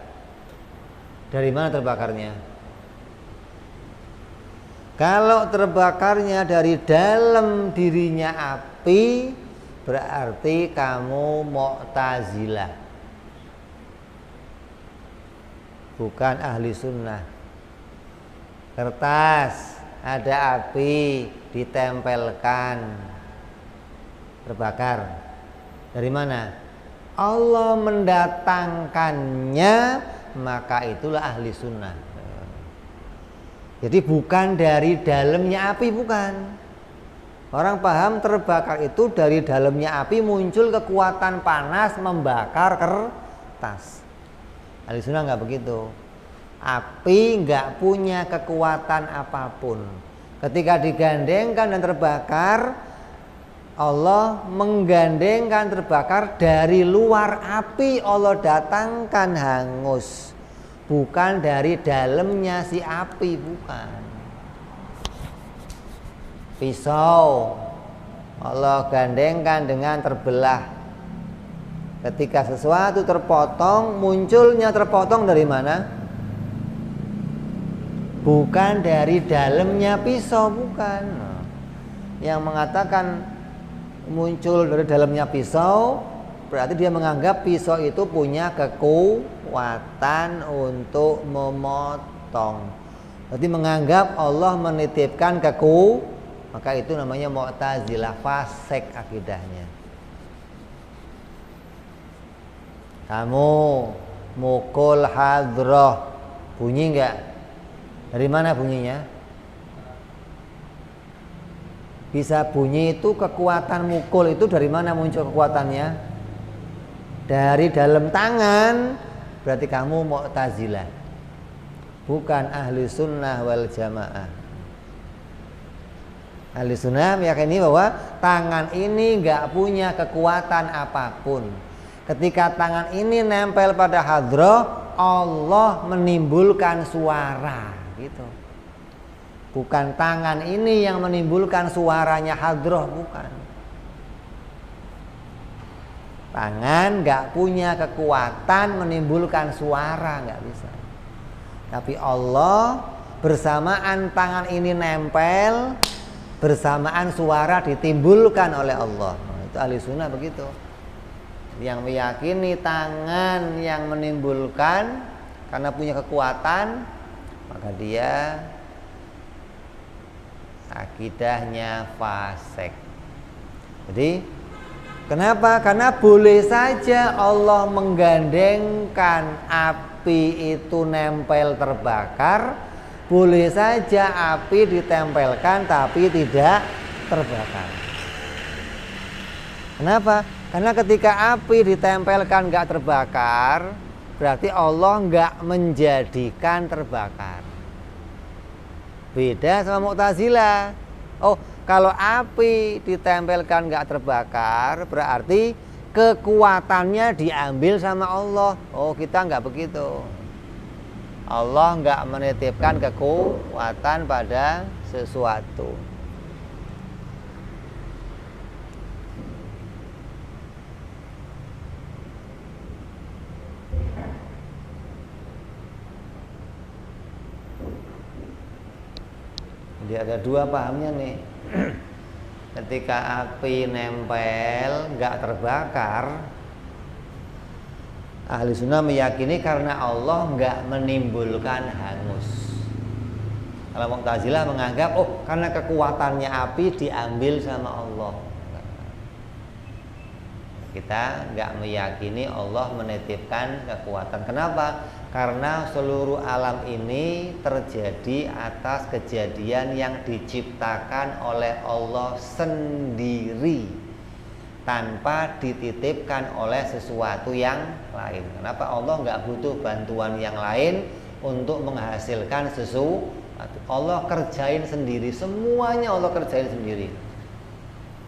Dari mana terbakarnya? Kalau terbakarnya dari dalam dirinya api, berarti kamu Mu'tazilah, bukan ahli sunnah. Kertas, ada api, ditempelkan, terbakar. Dari mana? Allah mendatangkannya, maka itulah ahli sunnah. Jadi bukan dari dalamnya api, bukan. Orang paham terbakar itu dari dalamnya api muncul kekuatan panas membakar kertas. Ahli sunnah nggak begitu. Api nggak punya kekuatan apapun. Ketika digandengkan dan terbakar, Allah menggandengkan terbakar dari luar api, Allah datangkan hangus, bukan dari dalamnya si api, bukan. Pisau Allah gandengkan dengan terbelah. Ketika sesuatu terpotong, munculnya terpotong dari mana? Bukan dari dalamnya pisau, bukan. Yang mengatakan muncul dari dalamnya pisau, berarti dia menganggap pisau itu punya kekuatan untuk memotong. Berarti menganggap Allah menitipkan maka itu namanya Mu'tazilah, fasik akidahnya. Kamu mukul hadroh, bunyi enggak? Dari mana bunyinya? Bisa bunyi itu kekuatan mukul itu dari mana muncul kekuatannya? Dari dalam tangan. Berarti kamu Mu'tazilah, bukan ahli sunnah wal jamaah. Ahli sunnah meyakini bahwa tangan ini enggak punya kekuatan apapun. Ketika tangan ini nempel pada hadroh, Allah menimbulkan suara, gitu. Bukan tangan ini yang menimbulkan suaranya hadroh, bukan. Tangan gak punya kekuatan menimbulkan suara, gak bisa. Tapi Allah bersamaan tangan ini nempel, bersamaan suara ditimbulkan oleh Allah. Itu ahli sunnah begitu. Yang meyakini tangan yang menimbulkan karena punya kekuatan, maka dia akidahnya fasik. Jadi kenapa? Karena boleh saja Allah menggandengkan api itu nempel terbakar, boleh saja api ditempelkan tapi tidak terbakar. Kenapa? Karena ketika api ditempelkan nggak terbakar, berarti Allah nggak menjadikan terbakar. Beda sama Mu'tazilah. Oh, kalau api ditempelkan nggak terbakar, berarti kekuatannya diambil sama Allah. Oh, kita nggak begitu. Allah nggak menitipkan kekuatan pada sesuatu. Jadi ada dua pahamnya nih. Ketika api nempel nggak terbakar, ahli sunnah meyakini karena Allah nggak menimbulkan hangus. Kalau Mu'tazilah menganggap karena kekuatannya api diambil sama Allah. Kita nggak meyakini Allah menitipkan kekuatan. Kenapa? Karena seluruh alam ini terjadi atas kejadian yang diciptakan oleh Allah sendiri, tanpa dititipkan oleh sesuatu yang lain. Kenapa? Allah nggak butuh bantuan yang lain untuk menghasilkan sesuatu. Allah kerjain sendiri, semuanya Allah kerjain sendiri.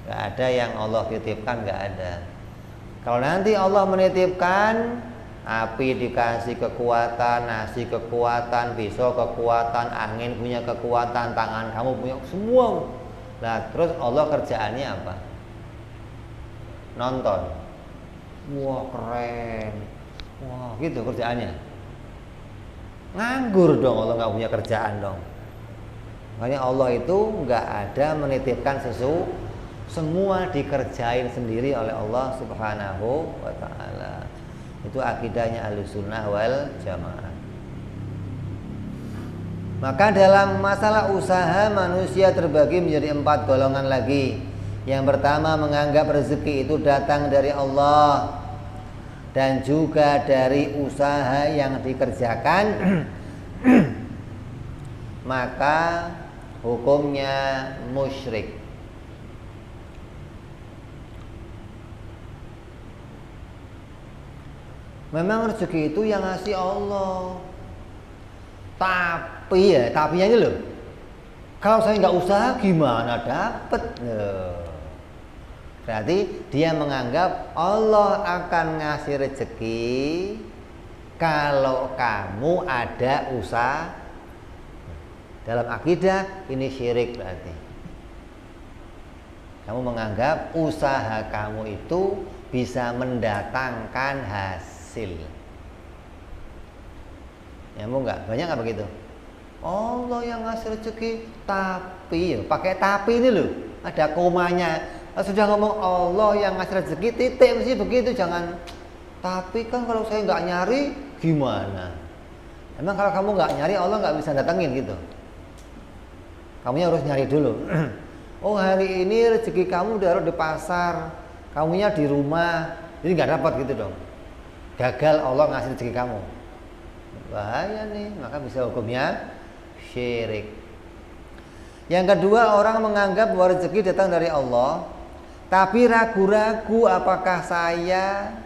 Nggak ada yang Allah titipkan, nggak ada. Kalau nanti Allah menitipkan, api dikasih kekuatan, nasi kekuatan, pisau kekuatan, angin punya kekuatan, tangan kamu punya semua. Nah, terus Allah kerjaannya apa? Nonton. Wah, keren. Wah, gitu kerjaannya. Nganggur dong, Allah nggak punya kerjaan dong. Makanya Allah itu nggak ada menitipkan sesuatu, semua dikerjain sendiri oleh Allah Subhanahu wa ta'ala. Itu akidahnya Ahlussunnah wal Jamaah. Maka dalam masalah usaha, manusia terbagi menjadi 4 golongan lagi. Yang pertama, menganggap rezeki itu datang dari Allah dan juga dari usaha yang dikerjakan. Maka hukumnya musyrik. Memang rezeki itu yang ngasih Allah. Tapi ya, tapinya ini loh. Kalau saya nggak usaha gimana dapet? Berarti dia menganggap Allah akan ngasih rezeki kalau kamu ada usaha. Dalam akidah ini syirik berarti. Kamu menganggap usaha kamu itu bisa mendatangkan hasil. Nyambung nggak? Banyak nggak begitu? Allah yang ngasih rezeki, tapi ya, pakai tapi ini loh, ada komanya. Sudah ngomong Allah yang ngasih rezeki, titik mesti begitu, jangan. Tapi kan kalau saya nggak nyari, gimana? Emang kalau kamu nggak nyari, Allah nggak bisa datengin gitu. Kamunya harus nyari dulu. Oh hari ini rezeki kamu udah di pasar, kamunya di rumah, jadi nggak dapat gitu dong. Gagal Allah ngasih rezeki kamu. Bahaya nih, maka bisa hukumnya syirik. Yang kedua, orang menganggap bahwa rezeki datang dari Allah, tapi ragu-ragu apakah saya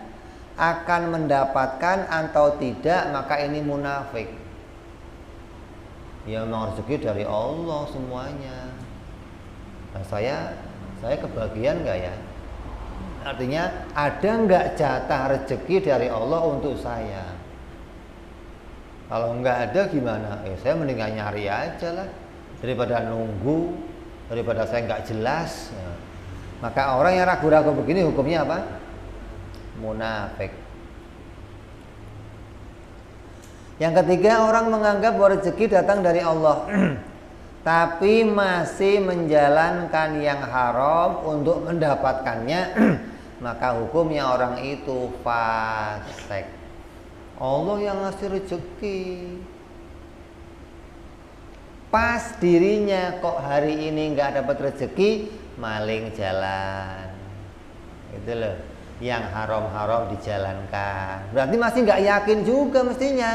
akan mendapatkan atau tidak, maka ini munafik. Ya memang rezeki dari Allah semuanya. Nah, saya kebagian nggak ya? Artinya ada nggak jatah rezeki dari Allah untuk saya? Kalau nggak ada gimana? Saya mendingan nyari aja lah daripada nunggu, daripada saya nggak jelas. Ya. Maka orang yang ragu-ragu begini hukumnya apa? Munafik. Yang ketiga, orang menganggap bahwa rezeki datang dari Allah tapi masih menjalankan yang haram untuk mendapatkannya, maka hukumnya orang itu fasik. Allah yang ngasih rezeki, pas dirinya kok hari ini nggak dapat rezeki, maling jalan. Itu loh, yang haram-haram dijalankan. Berarti masih nggak yakin juga mestinya.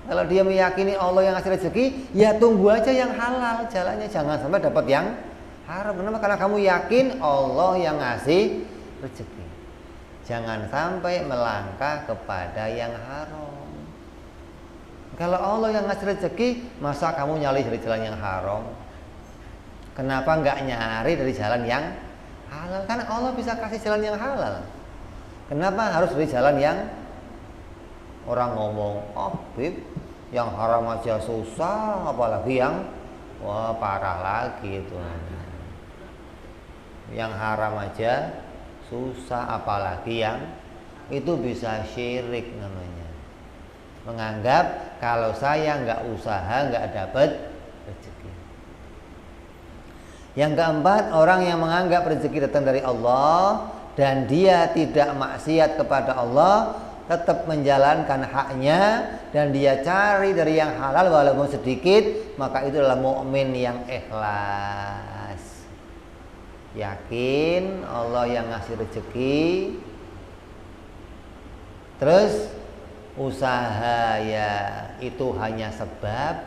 Kalau dia meyakini Allah yang ngasih rezeki, ya tunggu aja yang halal jalannya, jangan sampai dapat yang haram. Kenapa? Karena kamu yakin Allah yang ngasih rezeki. Jangan sampai melangkah kepada yang haram. Kalau Allah yang ngasih rezeki, masa kamu nyari dari jalan yang haram? Kenapa nggak nyari dari jalan yang halal? Karena Allah bisa kasih jalan yang halal. Kenapa harus dari jalan yang orang ngomong, oh Bib, yang haram aja susah, apalagi yang wah parah lagi itu. Yang haram aja susah, apalagi yang itu bisa syirik namanya. Menganggap kalau saya nggak usaha nggak dapat rezeki. Yang keempat, orang yang menganggap rezeki datang dari Allah dan dia tidak maksiat kepada Allah, tetap menjalankan haknya dan dia cari dari yang halal walaupun sedikit, maka itu adalah mukmin yang ikhlas. Yakin Allah yang ngasih rezeki, terus usaha ya itu hanya sebab.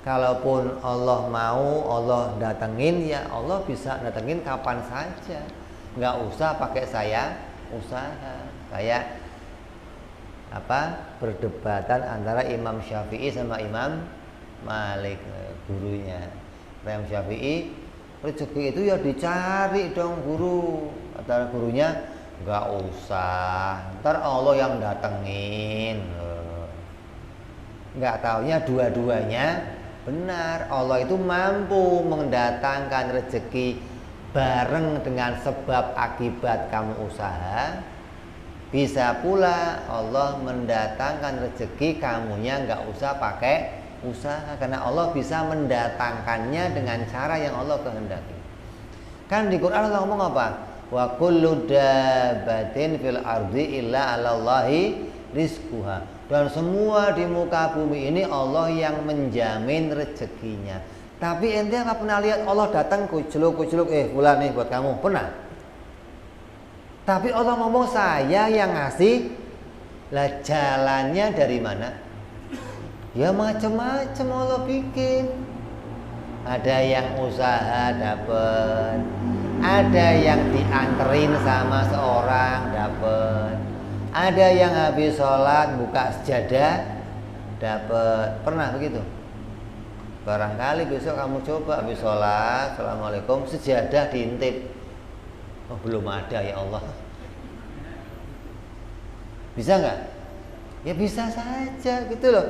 Kalaupun Allah mau, Allah datengin, ya Allah bisa datengin kapan saja. Nggak usah pakai saya usaha. Kayak perdebatan antara Imam Syafi'i sama Imam Malik, gurunya. Imam Syafi'i, rezeki itu ya dicari dong guru. Kata gurunya, nggak usah, ntar Allah yang datengin. Nggak taunya dua-duanya benar. Allah itu mampu mendatangkan rezeki bareng dengan sebab akibat kamu usaha. Bisa pula Allah mendatangkan rezeki kamunya nggak usah pakai usaha, karena Allah bisa mendatangkannya dengan cara yang Allah kehendaki. Kan di Quran Allah ngomong apa? Wa kullu dabbatin fil ardi illa 'alallahi rizquha. Dan semua di muka bumi ini Allah yang menjamin rezekinya. Tapi ente nggak pernah lihat Allah datang kuculuk-kuculuk, fulan nih buat kamu, pernah? Tapi Allah ngomong saya yang ngasih. Lah jalannya dari mana? Ya macam-macam Allah bikin. Ada yang usaha dapat, ada yang dianterin sama seorang dapat, Ada yang habis sholat buka sejadah dapat, pernah begitu? Barangkali besok kamu coba habis sholat, assalamualaikum, sejadah diintip. Oh belum ada ya Allah. Bisa nggak? Ya bisa saja gitu loh.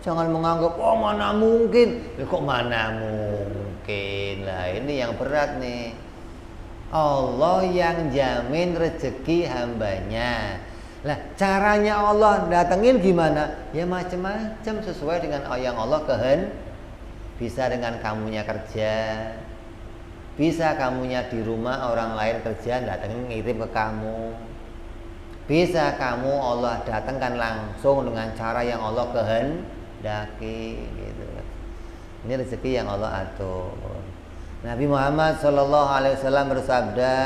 Jangan menganggap oh mana mungkin. Kok mana mungkin? Lah ini yang berat nih. Allah yang jamin rezeki hambanya. Lah caranya Allah datengin gimana? Ya macam-macam sesuai dengan yang Allah kehendaki. Bisa dengan kamunya kerja, bisa kamunya di rumah orang lain kerja datengin ngirim ke kamu. Bisa kamu Allah datangkan langsung dengan cara yang Allah kehendaki gitu. Ini rezeki yang Allah atur. Nabi Muhammad SAW bersabda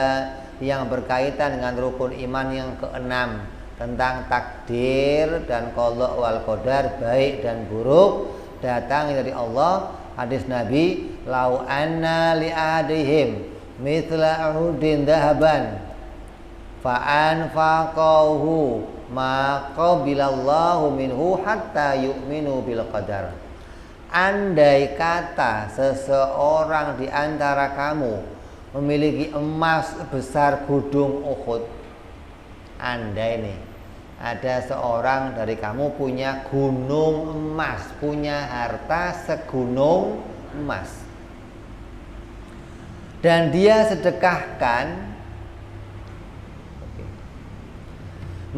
yang berkaitan dengan rukun iman yang keenam tentang takdir dan qada wal qadar, baik dan buruk datang dari Allah. Hadis Nabi, lau anna li adihim mithla uhudin dhahaban fa anfaqahu ma qabilallahu minhu hatta yu'minu bil qadar. Andai kata seseorang di antara kamu memiliki emas besar gunung Uhud, andai nih ada seorang dari kamu punya gunung emas, punya harta segunung emas, dan dia sedekahkan,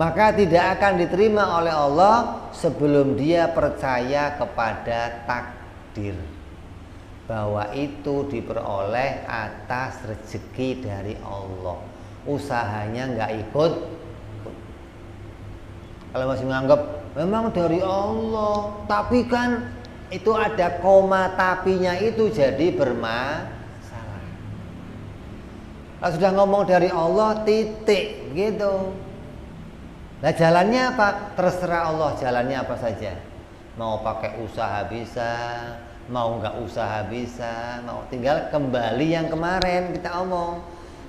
maka tidak akan diterima oleh Allah sebelum dia percaya kepada takdir, bahwa itu diperoleh atas rezeki dari Allah. Usahanya nggak ikut. Kalau masih menganggap memang dari Allah, tapi kan itu ada koma tapinya, itu jadi bermasalah. Kalau sudah ngomong dari Allah titik gitu. Nah jalannya apa? Terserah Allah jalannya apa saja. Mau pakai usaha bisa, mau nggak usaha bisa, mau tinggal kembali yang kemarin kita omong.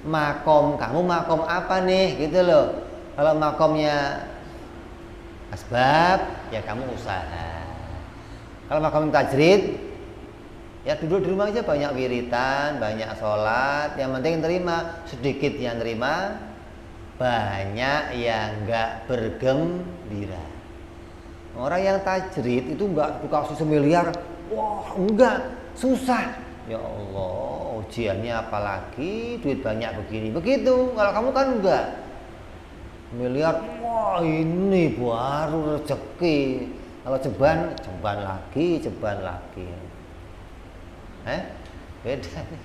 Makom kamu makom apa nih gitu loh. Kalau makomnya asbab, ya kamu usaha. Kalau makom tajrid, ya duduk di rumah aja, banyak wiritan, banyak sholat, yang penting terima. Sedikit yang terima, banyak yang nggak bergembira. Orang yang tajrid itu nggak dikasih semiliar, wah enggak, susah. Ya Allah, ujiannya apalagi, duit banyak begini, begitu. Kalau kamu kan enggak. Miliar, wah ini baru rezeki. Kalau ceban lagi. Beda nih.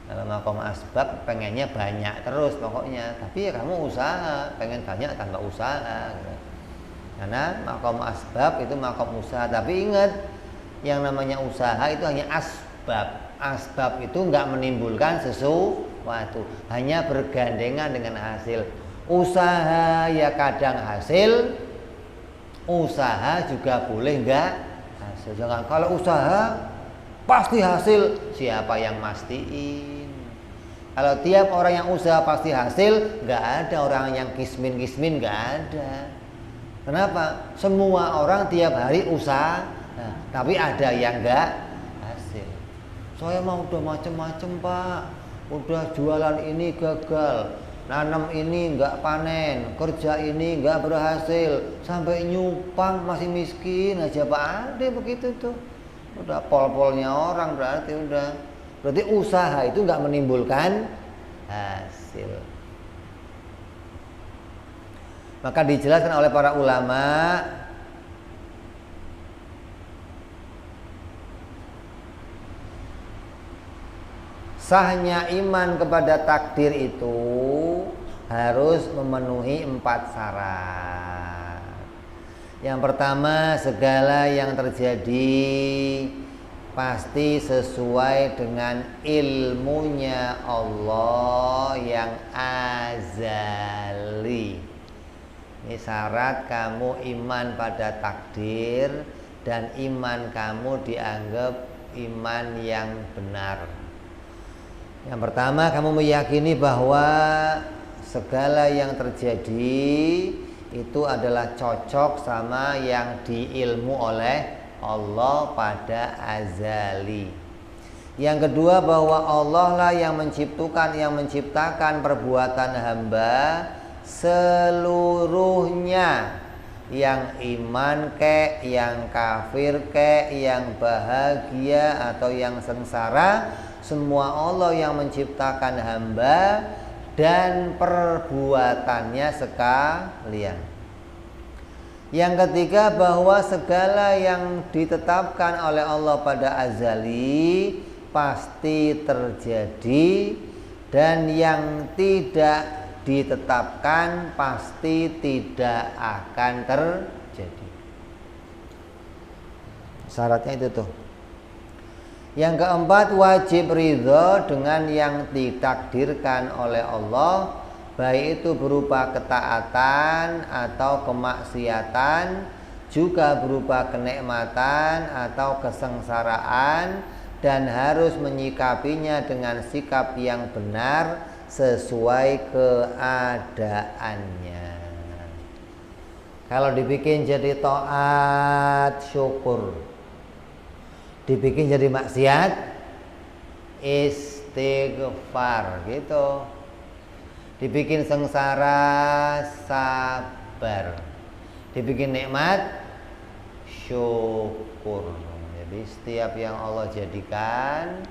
Kalau makom asbab pengennya banyak terus pokoknya, tapi ya kamu usaha, pengen banyak tanpa usaha gitu. Karena makom asbab itu makom usaha, tapi ingat yang namanya usaha itu hanya asbab. Asbab itu nggak menimbulkan sesuatu, hanya bergandengan dengan hasil. Usaha ya kadang hasil, usaha juga boleh nggak hasil. Jangan kalau usaha pasti hasil, siapa yang mastiin? Kalau tiap orang yang usaha pasti hasil, nggak ada orang yang kismin nggak ada. Kenapa? Semua orang tiap hari usaha, tapi ada yang nggak hasil. Saya mah udah macem-macem Pak, udah jualan ini gagal, nanam ini nggak panen, kerja ini nggak berhasil, sampai nyupang masih miskin aja Pak. Ada begitu tuh, udah pol-polnya orang, berarti usaha itu nggak menimbulkan hasil. Maka dijelaskan oleh para ulama, sahnya iman kepada takdir itu harus memenuhi 4 syarat. Yang pertama, segala yang terjadi pasti sesuai dengan ilmunya Allah yang azali. Ini syarat kamu iman pada takdir dan iman kamu dianggap iman yang benar. Yang pertama, kamu meyakini bahwa segala yang terjadi itu adalah cocok sama yang diilmu oleh Allah pada azali. Yang kedua, bahwa Allah lah yang menciptakan perbuatan hamba seluruhnya, yang iman kek, yang kafir kek, yang bahagia atau yang sengsara, semua Allah yang menciptakan hamba dan perbuatannya sekalian. Yang ketiga, bahwa segala yang ditetapkan oleh Allah pada azali pasti terjadi, dan yang tidak ditetapkan pasti tidak akan terjadi. Syaratnya itu tuh. Yang keempat, wajib ridho dengan yang ditakdirkan oleh Allah, baik itu berupa ketaatan atau kemaksiatan, juga berupa kenikmatan atau kesengsaraan, dan harus menyikapinya dengan sikap yang benar sesuai keadaannya. Kalau dibikin jadi taat, syukur. Dibikin jadi maksiat, istighfar gitu. Dibikin sengsara, sabar. Dibikin nikmat, syukur. Jadi setiap yang Allah jadikan,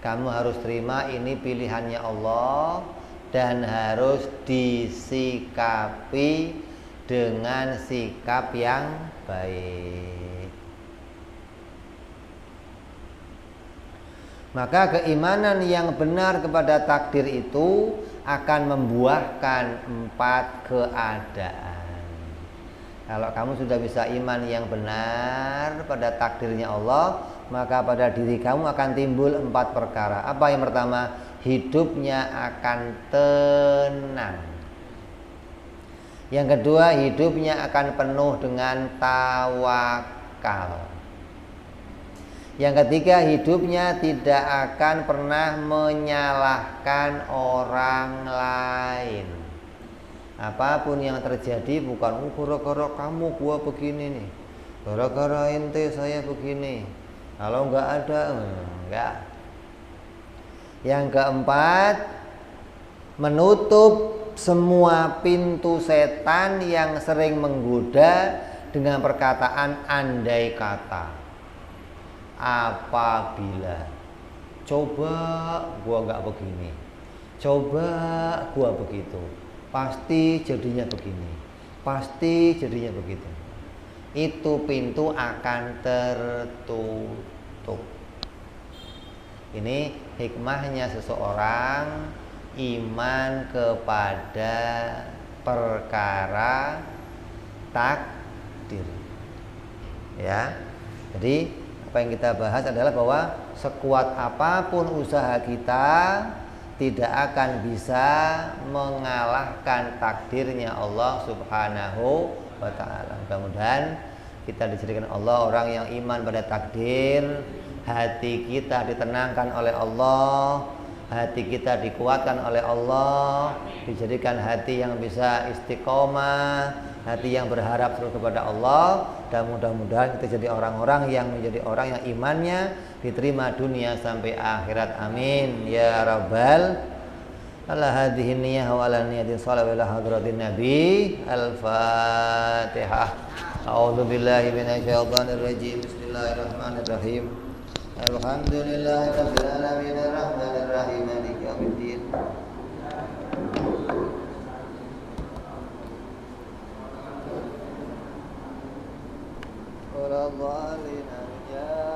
kamu harus terima ini pilihannya Allah, dan harus disikapi dengan sikap yang baik. Maka keimanan yang benar kepada takdir itu akan membuahkan 4 keadaan. Kalau kamu sudah bisa iman yang benar pada takdirnya Allah, maka pada diri kamu akan timbul 4 perkara. Apa yang pertama? Hidupnya akan tenang. Yang kedua, hidupnya akan penuh dengan tawakal. Yang ketiga, hidupnya tidak akan pernah menyalahkan orang lain. Apapun yang terjadi bukan gara-gara kamu gua begini nih, gara-gara ente saya begini. Kalau enggak ada, enggak. Yang keempat, menutup semua pintu setan yang sering menggoda dengan perkataan andai kata. Apabila, coba gua nggak begini, coba gua begitu, pasti jadinya begini, pasti jadinya begitu. Itu pintu akan tertutup. Ini hikmahnya seseorang iman kepada perkara takdir. Ya, jadi apa yang kita bahas adalah bahwa sekuat apapun usaha kita tidak akan bisa mengalahkan takdirnya Allah Subhanahu wa ta'ala. Mudah-mudahan kita dijadikan Allah orang yang iman pada takdir, hati kita ditenangkan oleh Allah, hati kita dikuatkan oleh Allah, dijadikan hati yang bisa istiqomah, hati yang berharap terus kepada Allah, dan mudah-mudahan kita jadi orang-orang yang menjadi orang yang imannya diterima dunia sampai akhirat. Amin ya rabbal ala hadhihi niyyah wa ala niyatin shalawat ila hadratin nabi. Al-Fatihah. A'udzu billahi minasyaitonir rajim. Bismillahirrahmanirrahim. Alhamdulillahirabbil alamin arrahmanir rahim maliki yaumiddin. Wala dhalin ya